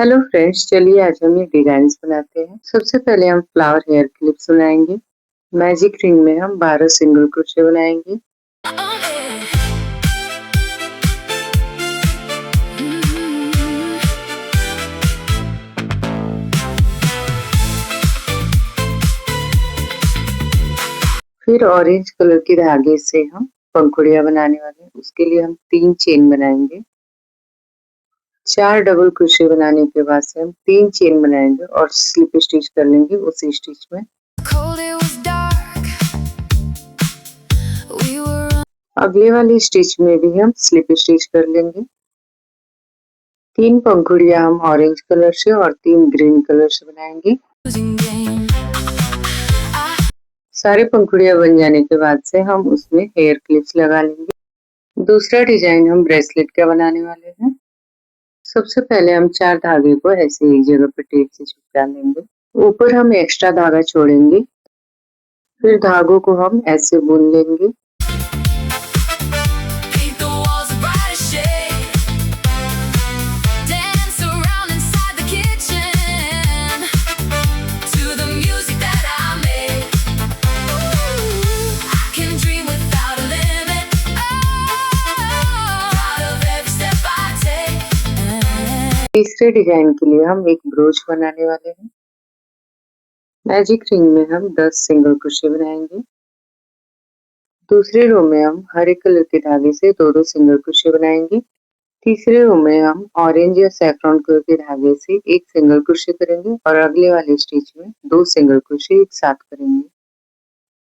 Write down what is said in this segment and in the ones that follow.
Hello friends, चलिए आज हम ये डिजाइन्स बनाते हैं। सबसे पहले हम फ्लावर हेयर क्लिप्स बनाएंगे। मैजिक रिंग में हम 12 सिंगल क्रोशे बनाएंगे। फिर ऑरेंज कलर के धागे से हम पंखुड़ियां बनाने वाले हैं। उसके लिए हम 3 चेन बनाएंगे। 4 डबल क्रोशे बनाने के बाद से हम 3 चेन बनाएंगे और स्लिप स्टिच कर लेंगे उसी स्टिच में। अगले वाली स्टिच में भी हम स्लिप स्टिच कर लेंगे। 3 पंखुड़ियां हम ऑरेंज कलर से और 3 ग्रीन कलर से बनाएंगे। सारे पंखुड़ियां बन जाने के बाद से हम उसमें हेयर क्लिप्स लगा लेंगे। दूसरा डिजाइन हम ब्रेसलेट का बनाने वाले हैं। सबसे पहले हम 4 धागे को ऐसे एक जगह पर टेप से चिपका लेंगे। ऊपर हम एक्स्ट्रा धागा छोड़ेंगे। फिर धागों को हम ऐसे बुन लेंगे। तीसरे डिजाइन के लिए हम एक ब्रोच बनाने वाले हैं। मैजिक रिंग में हम 10 सिंगल क्रोशे बनाएंगे। दूसरे रो में हम हरे कलर के धागे से 2-2 सिंगल क्रोशे बनाएंगे। तीसरे रो में हम ऑरेंज या सैफरॉन कलर के धागे से 1 सिंगल क्रोशे करेंगे और अगले वाले स्टिच में 2 सिंगल क्रोशे एक साथ करेंगे।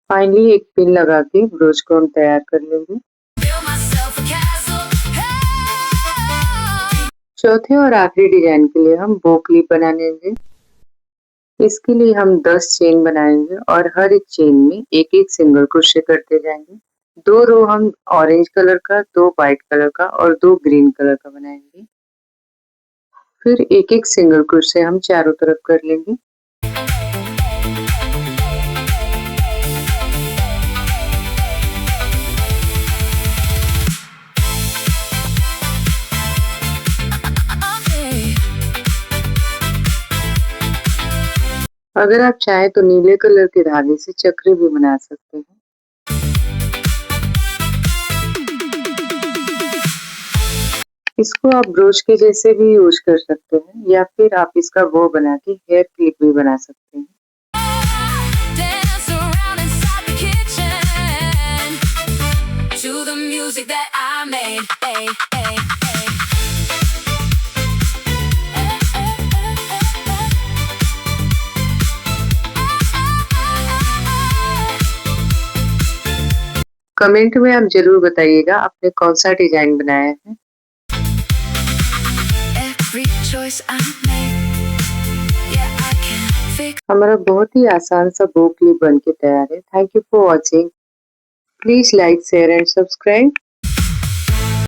फाइनली एक पिन लगा के ब्रोच को हम तैयार कर लेंगे। चौथे और आखिरी डिजाइन के लिए हम बो क्लिप बनाएंगे। इसके लिए हम 10 चेन बनाएंगे और हर एक चेन में एक एक सिंगल क्रोशे करते जाएंगे। 2 रो हम ऑरेंज कलर का, 2 व्हाइट कलर का और 2 ग्रीन कलर का बनाएंगे। फिर एक एक सिंगल क्रोशे हम चारों तरफ कर लेंगे। अगर आप चाहें तो नीले कलर के धागे से चक्र भी बना सकते हैं। इसको आप ब्रोच के जैसे भी यूज कर सकते हैं या फिर आप इसका बो बना के हेयर क्लिप भी बना सकते हैं। कमेंट में आप जरूर बताइएगा आपने कौन सा डिजाइन बनाया है। हमारा बहुत ही आसान सा बो क्लिप बन के तैयार है। Thank you for watching. Please like, share and subscribe.